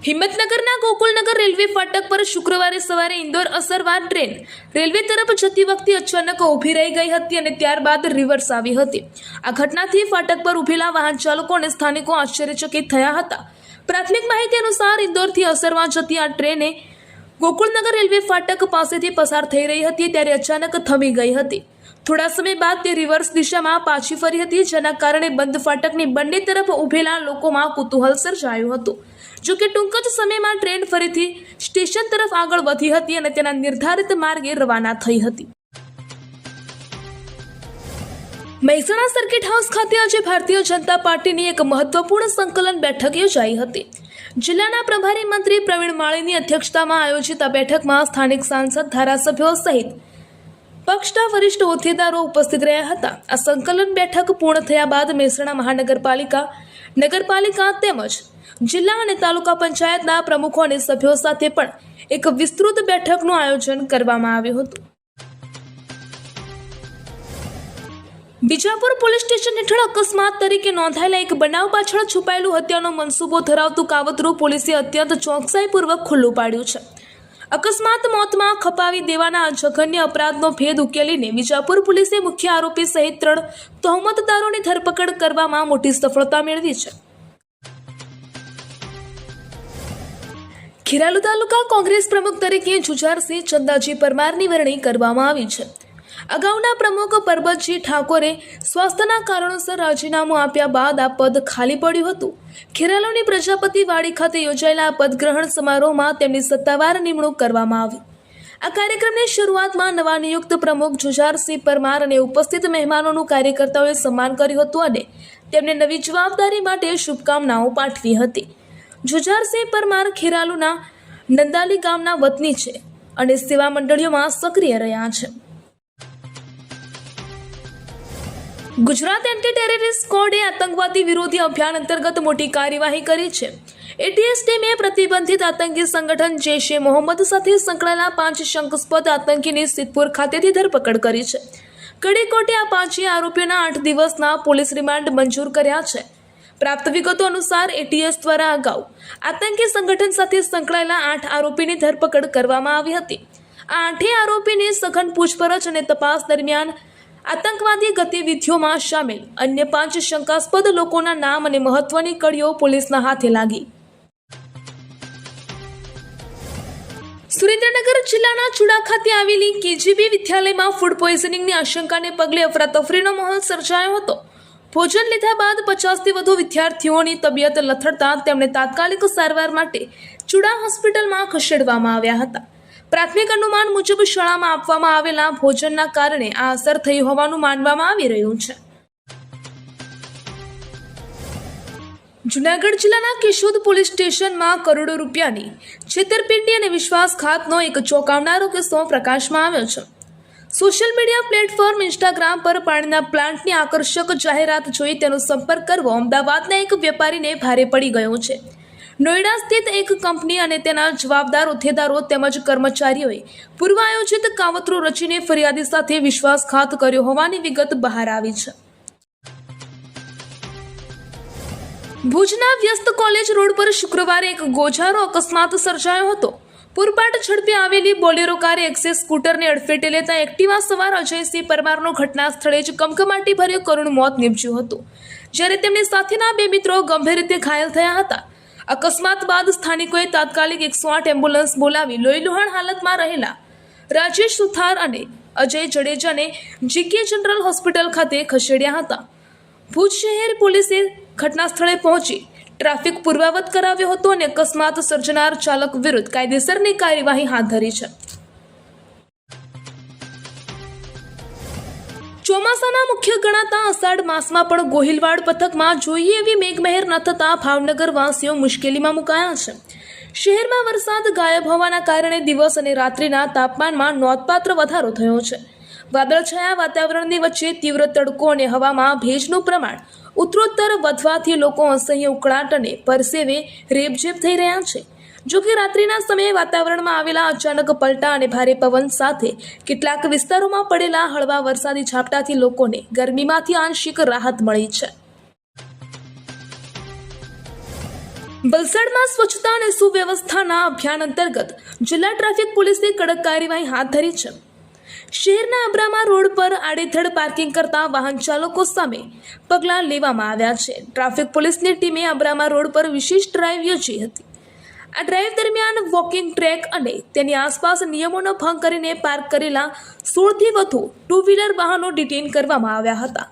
હિંમતનગરના Gokulnagar railway ફાટક પર શુક્રવારે સવારે ઇન્દોર અસરવા ટ્રેન રેલવે તરફ જતી વખતે અચાનક ઊભી રહી ગઈ હતી અને ત્યારબાદ રિવર્સ આવી હતી। આ ઘટનાથી ફાટક પર ઊભેલા વાહન ચાલકો અને સ્થાનિકો આશ્ચર્યચકિત થયા હતા। પ્રાથમિક માહિતી અનુસાર ઇન્દોરથી અસરવા જતી આ ટ્રેને ગોકુલનગર રેલવે ફાટક પાસેથી પસાર થઈ રહી હતી ત્યારે અચાનક થમી ગઈ હતી। થોડા સમય બાદ તે રિવર્સ દિશામાં પાછી ફરી હતી, જેના કારણે બંધ ફાટકની બંને તરફ ઊભેલા લોકોમાં કુતૂહલ સર્જાયું હતું। જો કે ટૂંક જ સમયમાં ટ્રેન ફરીથી સ્ટેશન તરફ આગળ વધી હતી અને તેના નિર્ધારિત માર્ગે રવાના થઈ હતી। મહેસાણા સર્કિટ હાઉસ ખાતે આજે ભારતીય જનતા પાર્ટીની એક મહત્વપૂર્ણ સંકલન બેઠક યોજાઈ હતી। જિલ્લાના પ્રભારી મંત્રી પ્રવીણ માળીની અધ્યક્ષતામાં આયોજિત આ બેઠકમાં સ્થાનિક સાંસદ, ધારાસભ્યો સહિત પક્ષના વરિષ્ઠ હોદ્દેદારો ઉપસ્થિત રહ્યા હતા। આ સંકલન બેઠક પૂર્ણ થયા બાદ મહેસાણા મહાનગરપાલિકા, નગરપાલિકા તેમજ જિલ્લા અને તાલુકા પંચાયતના પ્રમુખો અને સભ્યો સાથે પણ એક વિસ્તૃત બેઠકનું આયોજન કરવામાં આવ્યું હતું। બીજાપુર પોલીસ સ્ટેશન હેઠળ અકસ્માત તરીકે નોંધાયેલા એક બનાવ પાછળ છુપાયેલું હત્યાનો મનસૂબો ધરાવતું કાવતરું પોલીસે અત્યંત ચોકસાઈપૂર્વક ખુલ્લું પાડ્યું છે। અકસ્માત મોતમાં ખપાવી દેવાના જઘન્ય અપરાધનો ભેદ ઉકેલીને બીજાપુર પોલીસે મુખ્ય આરોપી સહિત 3 તહોમતદારોની ધરપકડ કરવામાં મોટી સફળતા મેળવી છે। ખેરાલુ તાલુકા કોંગ્રેસ પ્રમુખ તરીકે જુજારસિંહ ચંદાજી પરમારની વરણી કરવામાં આવી છે। અગાઉના પ્રમુખ પરબતજી ઠાકોરે સ્વાસ્થ્યના કારણોસર રાજીનામું આપ્યા બાદ આ પદ ખાલી પડ્યું હતું। ખેરાલુની પ્રજાપતિ વાડી ખાતે યોજાયેલા પદગ્રહણ સમારોહમાં તેમની સત્તાવાર નિમણૂક કરવામાં આવી। આ કાર્યક્રમની શરૂઆતમાં નવા નિયુક્ત પ્રમુખ જુજારસિંહ પરમાર અને ઉપસ્થિત મહેમાનોનું કાર્યકર્તાઓએ સન્માન કર્યું હતું અને તેમને નવી જવાબદારી માટે શુભકામનાઓ પાઠવી હતી। જુજારસિંહ પરમાર ખેરાલુના નંદાલી ગામના વતની છે અને સેવા મંડળીઓમાં સક્રિય રહ્યા છે। ગુજરાત એન્ટી ટેરરિસ્ટ સ્ક્વોડે આતંકવાદી વિરોધી અભિયાન અંતર્ગત મોટી કાર્યવાહી કરી છે। એટીએસ ટીમે પ્રતિબંધિત આતંકી સંગઠન જૈશ-એ મોહમ્મદ સાથે સંકળાયેલા 5 શંકાસ્પદ આતંકીની સિદ્ધપુર ખાતેથી ધરપકડ કરી છે। કડેકોટે આ 5 આરોપીઓના 8 દિવસના પોલીસ રિમાન્ડ મંજૂર કર્યા છે। પ્રાપ્ત વિગતો અનુસાર એટીએસ દ્વારા અગાઉ આતંકી સંગઠન સાથે સંકળાયેલા 8 આરોપીની ધરપકડ કરવામાં આવી હતી। આ 8 આરોપીની સઘન પૂછપરછ અને તપાસ દરમિયાન આતંકવાદી ગતિવિધિઓમાં સામેલ અન્ય 5 શંકાસ્પદ લોકોના નામ અને મહત્વની કડીઓ પોલીસના હાથે લાગી। સુરેન્દ્રનગર જિલ્લાના ચુડા ખાતે આવેલી કેજીબી વિદ્યાલયમાં ફૂડ પોઈઝનિંગની આશંકાને પગલે અફરાતફરીનો માહોલ સર્જાયો હતો। ભોજન લીધા બાદ 50થી વધુ વિદ્યાર્થીઓની તબિયત લથડતા તેમને તાત્કાલિક સારવાર માટે ચુડા હોસ્પિટલમાં ખસેડવામાં આવ્યા હતા। પ્રાથમિક અનુમાન મુજબ શાળામાં આપવામાં આવેલા ભોજનના કારણે આ અસર થઈ હોવાનું માનવામાં આવી રહ્યું છે। જૂનાગઢ જિલ્લાના કેશોદ પોલીસ સ્ટેશનમાં કરોડો રૂપિયાની છેતરપિંડી અને વિશ્વાસઘાતનો એક ચોંકાવનારો કિસ્સો પ્રકાશમાં આવ્યો છે। સોશિયલ મીડિયા પ્લેટફોર્મ ઇન્સ્ટાગ્રામ પર પાણીના પ્લાન્ટની આકર્ષક જાહેરાત જોઈ તેનો સંપર્ક કરવો અમદાવાદના એક વેપારીને ભારે પડી ગયો છે। નોઈડા સ્થિત એક કંપની અને તેના જવાબદાર હોદ્દેદારો તેમજ કર્મચારીઓએ પૂર્વ આયોજિત કાવતરું રચીને ફરિયાદી સાથે વિશ્વાસઘાત કર્યો હોવાની વિગત બહાર આવી છે। ભુજના વ્યસ્ત કોલેજ રોડ પર શુક્રવારે એક ગોઝારો અકસ્માત સર્જાયો હતો। પૂરપાટ ઝડપે આવેલી બોલેરો કારે એક્સેસ સ્કૂટરને અડફેટે લેતા એક્ટિવા સવાર અજયસિંહ પરમારનું ઘટના સ્થળે જ કમકમાટીભર્યું કરુણ મોત નીપજ્યું હતું, જ્યારે તેમની સાથેના 2 મિત્રો ગંભીર રીતે ઘાયલ થયા હતા। અકસ્માત બાદ સ્થાનિકોએ તાત્કાલિક 108 એમ્બ્યુલન્સ બોલાવી લોહીલુહાણ હાલતમાં રહેલા રાજેશ સુથાર અને અજય જડેજાને જીકે જનરલ હોસ્પિટલ ખાતે ખસેડ્યા હતા। ભુજ શહેર પોલીસે ઘટના સ્થળે પહોંચી ટ્રાફિક પૂર્વવત કરાવ્યો હતો અને અકસ્માત સર્જનાર ચાલક વિરુદ્ધ કાયદેસરની કાર્યવાહી હાથ ધરી છે। ચોમાસાના મુખ્ય ગણાતા અષાઢ માસમાં પણ ગોહિલવાડ પથકમાં જોઈએ એવી મેઘમહેર ન થતાં ભાવનગર વાસીઓ મુશ્કેલીમાં મુકાયા છે। શહેરમાં વરસાદ ગાયબ હોવાના કારણે દિવસ અને રાત્રિના તાપમાનમાં નોંધપાત્ર વધારો થયો છે। વાદળછાયા વાતાવરણની વચ્ચે તીવ્ર તડકો અને હવામાં ભેજનું પ્રમાણ ઉત્તરોત્તર વધવાથી લોકો અસહ્ય ઉકળાટ અને પરસેવે રેબઝેબ થઈ રહ્યા છે। જો કે રાત્રિના સમયે વાતાવરણમાં આવેલા અચાનક પલટા અને ભારે પવન સાથે કેટલાક વિસ્તારોમાં પડેલા હળવા વરસાદી ઝાપટાથી લોકોને ગરમીમાંથી આંશિક રાહત મળી છે। વલસાડમાં સ્વચ્છતા અને સુવ્યવસ્થાના અભિયાન અંતર્ગત જિલ્લા ટ્રાફિક પોલીસે કડક કાર્યવાહી હાથ ધરી છે. શહેરના અબ્રામા રોડ પર આડેધડ પાર્કિંગ કરતા વાહન ચાલકો સામે પગલાં લેવામાં આવ્યા છે. ટ્રાફિક પોલીસની ટીમે અબ્રામા રોડ પર વિશેષ ડ્રાઈવ યોજી હતી. આ ડ્રાઈવ દરમિયાન વોકિંગ ટ્રેક અને તેની આસપાસ નિયમોનો ભંગ કરીને પાર્ક કરેલા 16થી વધુ ટુ વ્હીલર વાહનો ડિટેઇન કરવામાં આવ્યા હતા.